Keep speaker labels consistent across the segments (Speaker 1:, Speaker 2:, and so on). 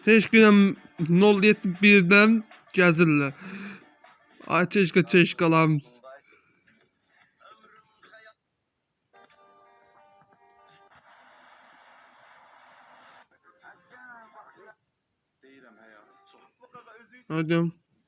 Speaker 1: Teşkilen 071'den gəzirlər. Ay çeşkalarım. Hadi.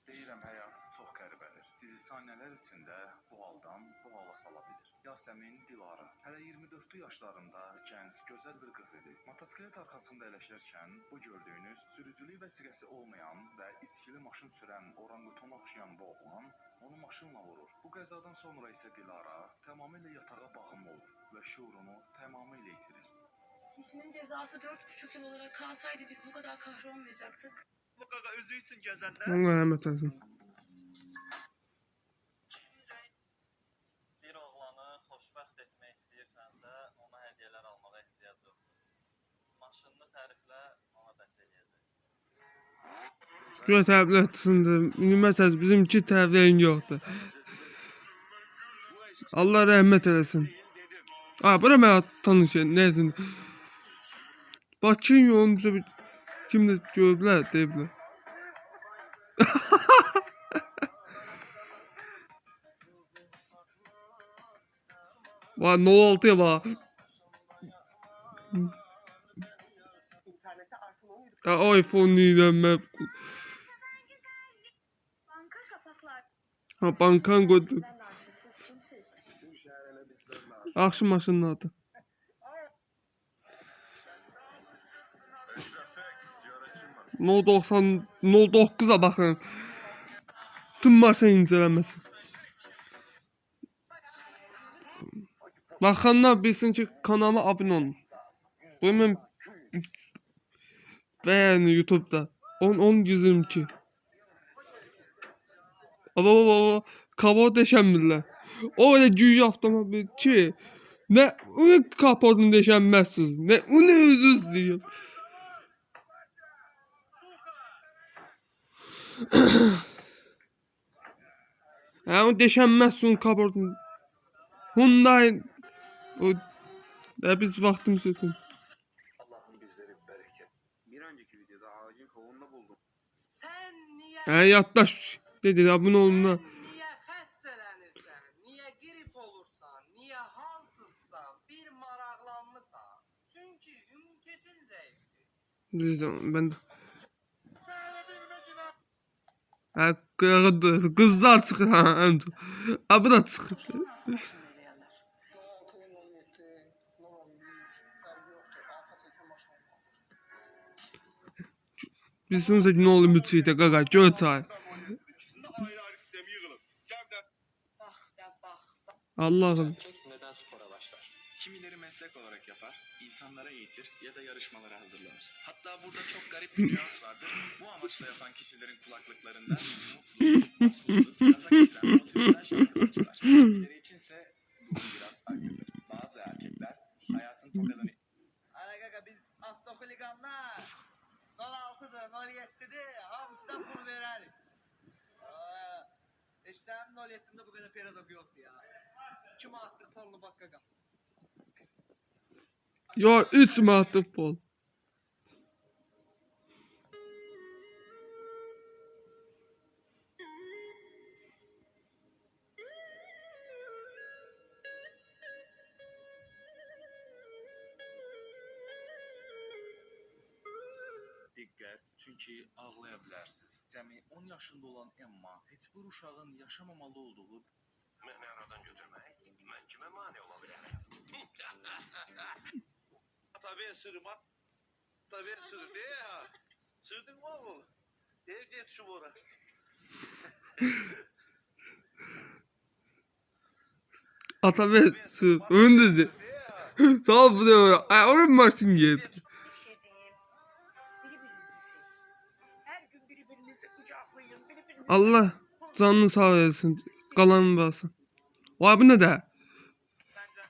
Speaker 2: Deyirəm həyat çox qəribədir. Sizi saniyələr içində bu haldan bu hala sala bilir. Yasemin Dilara hələ 24 yaşlarında gənc, gözəl bir qız idi. Motosiklet arxasında əyləşərkən bu gördüyünüz sürücülük vəsiqəsi olmayan və içkili maşın sürən orangutana oxşayan bu oğlan onu maşınla vurur. Bu qəzadan sonra isə Dilara tamamilə yatağa bağımlı olur və şuurunu tamamilə itirir.
Speaker 3: Kişinin cezası 4,5 yıl olarak kalsaydı biz bu kadar kahrolmayacaktık.
Speaker 4: Bu qaqa özü üçün gəzəndə
Speaker 1: Allah rəhmət eləsin.
Speaker 5: Bir oğlanı xoşbəxt etmək istəyirsənsə, ona hədiyyələr almağa ehtiyac yoxdur. Maşınını təriflə, ona bəs eləyəcək.
Speaker 1: Güya təriflər etsindir. Məsələn, bizimki təriflərin yoxdur. Allah rəhmət eləsin. Bura mən tanışım. Neyse. Bakın yolumuza bir kimdə görüblər, deyiblər. Vay 06'ya bak. iPhone yiyeceğim.
Speaker 3: Banka kapaklar.
Speaker 1: Ha bankan koydum. Akşam maşının adı. No 90 No 9'a bakın. Tüm maşın incelenmesi. Bakanlar bilsin ki kanalıma abone olun. Bunu beğeni YouTube'da. 10-122. Baba kapot deşenmirlər. O öyle cüce avtomobil ki. Ne onu kapotunu deşenmezsiniz. Ne onu özünüz diyor. Ha o deşenmezsin kapotunu. Hyundai o biz vaktimizi tutun.
Speaker 4: Allah'ın bizleri bereket. Bir önceki videoda ağacın kovununu buldum.
Speaker 6: Sen niye
Speaker 1: Yaklaş dedi abone olun da.
Speaker 6: niye xəstələnirsən? Niye grip olursan? Niye halsızsan? Bir maraqlanmısan? Çünkü ümketin zəifdir.
Speaker 1: Ben de. Ha kızlar çıkır ha. Bu da çıkır. Biz sonuçta ne olur müthişte gaga götay. Allah'ım.
Speaker 5: Neden spora başlar?
Speaker 2: Kimileri meslek olarak yapar, insanlara eğitir ya da yarışmalara hazırlanır. Hatta burada çok garip bir nüans vardır. Bu amaçla yapan kişilerin kulaklıklarında mutluluk, mutsuzluk, gaza getiren motivasyon şarkılar çıkar. Kimileri içinse bu biraz farklıdır. Bazı erkekler hayatın tokadını...
Speaker 6: Ana kaka biz avtohuliganlar. 06'dır, 07'dir. Hamısından pul verelim. Sen 07'de bu kadar peradok yoktu ya. Kime attık polunu bak kaka.
Speaker 1: Ya 3 matip bol.
Speaker 2: Diqqət, çünki ağlaya bilərsiniz. Cəmi 10 yaşında olan Emma heç bir uşağın yaşamamalı olduğu
Speaker 4: Məni aradan götürmək. Mən kimə mane ola bilərəm? Tabii sürüm at. Tabii sürüm. Ya. Sürdün mü oğlum? Git şu bora.
Speaker 1: Atabey su öndüzü. Sağ ol bu da. Ay onun maşın geldi.
Speaker 7: Bir şey diyeyim. Her gün birbirinizi kucaklayın. Birbirinizi
Speaker 1: Allah canını sağ etsin. Kalanını basın. Vay bu ne de?
Speaker 4: Sence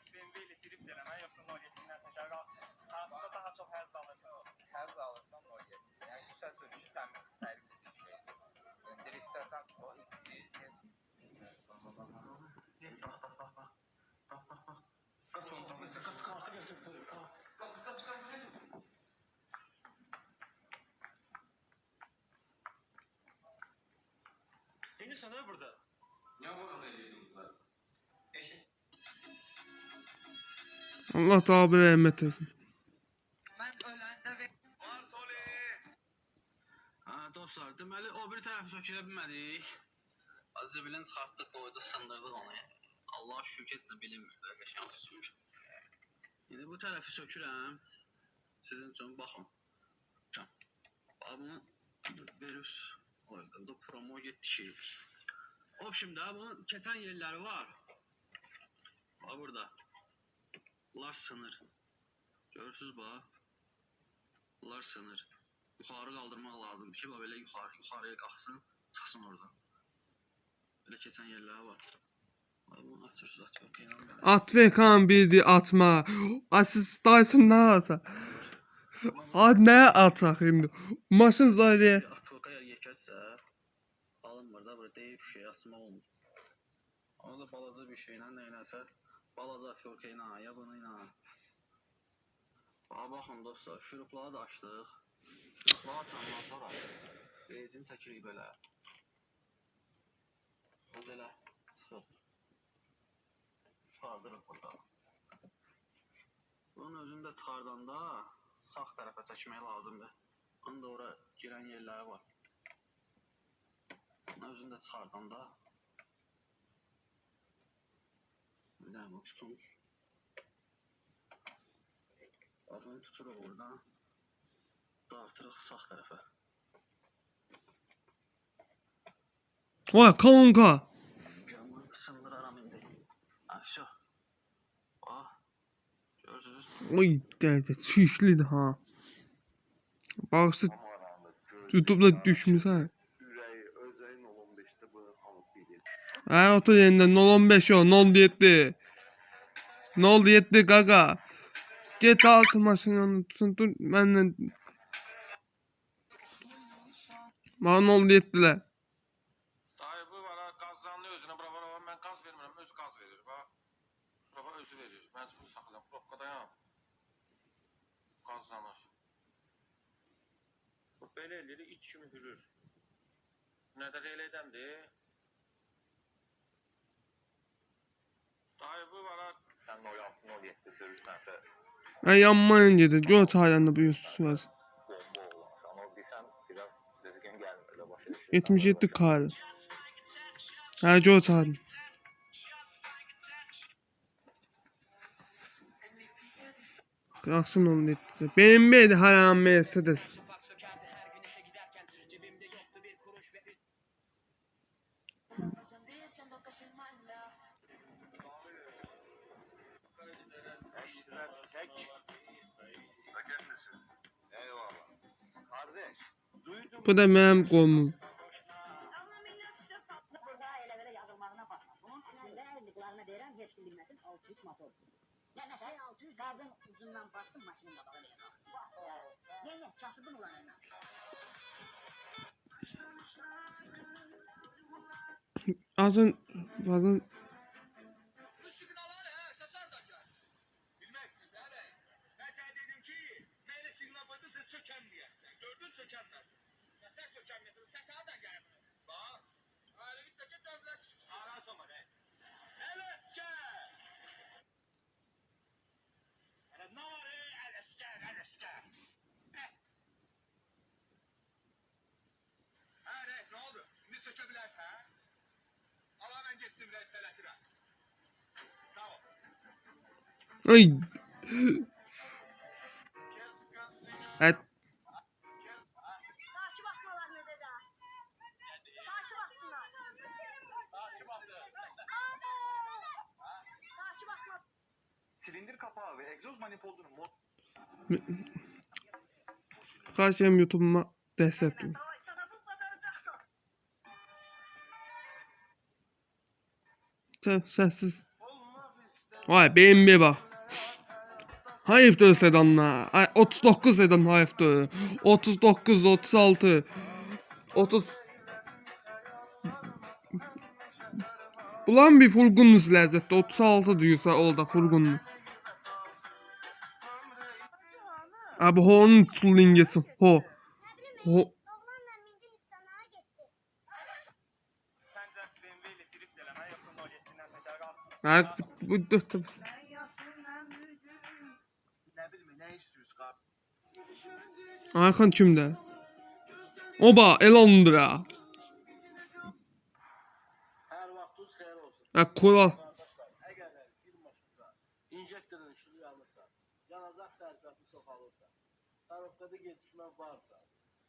Speaker 6: edirsən ha burada?
Speaker 5: Nə vurur edirdilər? Eşit.
Speaker 1: Allah Teala bir rəhmət etsin.
Speaker 6: Mən öləndə və...
Speaker 4: Bartoli!
Speaker 8: Ha dostlar, deməli o bir tərəfi sökülə bilmədik. Zibilin çıxartdıq, qoyduq, sındırdıq onu. Allah şükür etsin bilinmir də qəşəng sürmüş. İndi bu tərəfi sökürəm. Sizin üçün baxın. Can. Bunu virüs oldu. Bu promo getdi ki. O şimdi bunun keçən yerləri var. Bax burada. Bunlar sınır. Görürsünüz bax. Bunlar sınır. Yuxarı qaldırmaq lazımdır ki, belə yuxarıya qalxsın, çıxsın oradan. Belə keçən yerləri var. Bunu açırsınız, atıyor.
Speaker 1: Atve kan bildi atma. Siz Dyson ne alsa? Ad ne ataq indi? Maşın zayilə.
Speaker 8: Atılqa yer yekətsə, alınmır da, burada deyib bir şey açmaq olmur. Onu da balaca bir şeylə neynəsə, balaca atılqa ilə, ya bunu ilə. Baxın dostlar, şurupları da açdıq. Şurupları açandan sonra rezin çəkirik belə. Bu belə çıxıb. Çıxardırıq burada. Bunun özünü də çıxardanda sağ tərəfə çəkmək lazımdır. Onun da ora girən yerləri var. Bunun özünü də çıxardanda bir dənə bu tutun. Bunu tuturuq oradan. Dartırıq sağ tərəfə.
Speaker 1: Vay kanka.
Speaker 8: Bunu sındıraram indi. Aşağı. Bax. Gördünüz.
Speaker 1: Oy dərdə çişlidir ha. Bağısı YouTube'da düşmüş ha.
Speaker 4: Ürəyi, özəyin 15-də bunu alıb bilir.
Speaker 1: Ha otur yerindən 015 o 07. 07 gaga. Get alsın maşını tutsun dur məndən. Bana 07'lər.
Speaker 4: Dayı bu bana gazlanlı özünə, bura mən qaz vermirəm, öz qaz verir. Bura özü verir. Məcbur saxlayam, probkadayam. Qazlanır. Bu belə eləyir, iç kimi hürür. Nədə elə edəmdir? Dayı bu bana...
Speaker 5: Sən 06-07 sürürsənsə
Speaker 1: Ben yanmayın gedir. Gör çaylarında bu yüzsüz.
Speaker 5: bomba olansan, o bilsən biraz düzgün gəlmir də başa düşürsən.
Speaker 1: 77 kar. Ha gör çaylarında. Kalksın onu etti. Benim beydi haram Mercedes.
Speaker 6: Şafak sökerdi her gün işe giderken cebimde yoktu bir kuruş ve üst...
Speaker 4: Eyvallah. Kardeş, duydum.
Speaker 1: Bu da benim kolum.
Speaker 9: Burada elə belə yazılmağına baxma. Bunun içində əlliklarına deyirəm, heç kim bilməsin, 600 motor. Yəni sən 600 qazın ucundan bastın, maşının qabağa belə bax. Yenə kasıbın olanına.
Speaker 1: Azın
Speaker 4: Bu siqnallar səs hardacan? Bilmək istəyirsən, hə? Mən sənə dedim ki, mən elə siqnal qoydum, sən sökənməyəsən. Gördün sökənmər. Nətər sökənməyəsən, səs hardan gəlir? Bax, ailə bir sökən dövlət çıxsın. Arat olma, nə? Ələskər! Nə var, ələskər, ələskər? Hə, reis, nə oldu? İndi sökə bilərsən, hə? Allah mən getdim, reis tələsirəm. Sağ ol.
Speaker 1: ay. Evet.
Speaker 3: Saçı basmalar ne dedi? Saçı baksınlar. Saçı basma.
Speaker 2: Silindir kapağı ve egzoz manifoldunun mod
Speaker 1: Kaçayım YouTube'uma destek dur.
Speaker 7: Sana bu bacaracaksan.
Speaker 1: Sessiz. Vay BMW bak. Hayıftır sedanlar. Ay 39 sedan hayıftır. 39, 36, 30. Bulan bir furgunuz lezzette. 36 diyorsa orada furgunlu. Abi onun tullingesi. Ho.
Speaker 3: Oğlanla mindin istemeye gitti.
Speaker 4: Sen
Speaker 1: Ha, bu dört tane.
Speaker 6: Ne bileyim ne istiyorsun kar?
Speaker 1: Ayxan kimdə? Oba, Elondur ha.
Speaker 6: Her vaktiniz xeyir olsun.
Speaker 1: Ha, Koral.
Speaker 6: Arkadaşlar, eğer bir maşında injektörün işini alırsa, yanacaq sərfiyatı çoxalırsa, tarifdə gecikmə varsa,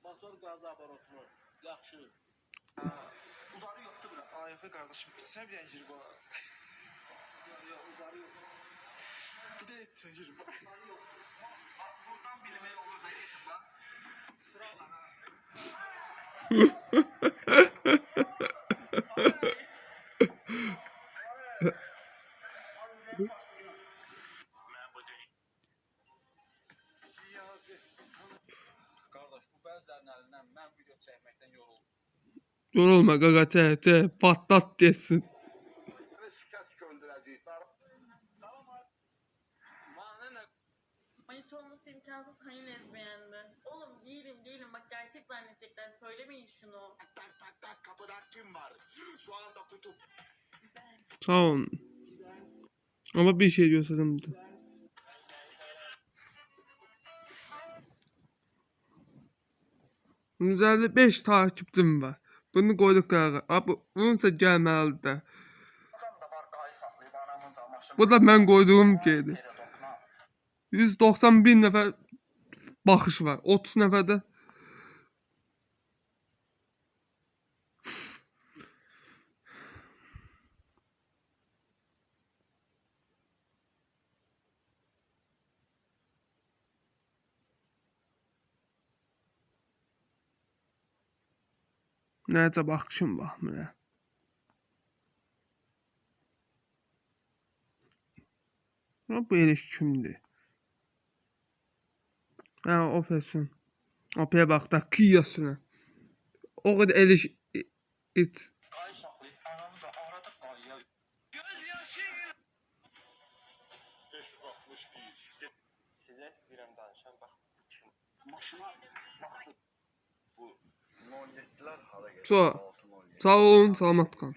Speaker 6: motor qazı aparatını yaxşı, udarı yoxdur bura. Ayıqı qardaşım, bitsə bir dənə girib olar. Yox, udarı yox. Bir də etsən girib. Buradan bilmək olur da etib lan. Sıra lan ha. Qardaş, bu bəzilərinin əlindən mən video çəkməkdən yoruldum.
Speaker 1: Yorulma qaqa, te, patlat desin.
Speaker 4: Şikəst göndərəcəyik.
Speaker 6: Bana nə?
Speaker 3: Manita olması imkansız hani lezbiyendi. Oğlum değilim bak gerçek zannedecekler söylemeyin şunu.
Speaker 4: Tak tak tak, kapıda kim var? Şu anda kutup.
Speaker 1: Sağ olun. Ama bir şey göstereyim burada. %55 takipçim var. Bunu koyduk qaqa. Abi, bununsa gəlməlidir.
Speaker 6: Adam da var, qayı saxlayıb anamın maşını.
Speaker 1: Bu da mən qoyduğum şeydir. 191 nəfər baxış var. 30 nəfərdə. Necə baxışım baxmır. Bu eliş kimdir? Ha, operasyon. Opera bax da Kiyasına. O qədər eliş it.
Speaker 6: Qayı saxlayıb anamı da aradı qayıya. Göz yaşı.
Speaker 4: 561.
Speaker 6: Sizə istəyirəm danışam, bax.
Speaker 4: Maşına bax. Bu 17'ler hala geliyor.
Speaker 1: Sağ olun, salamat qalın.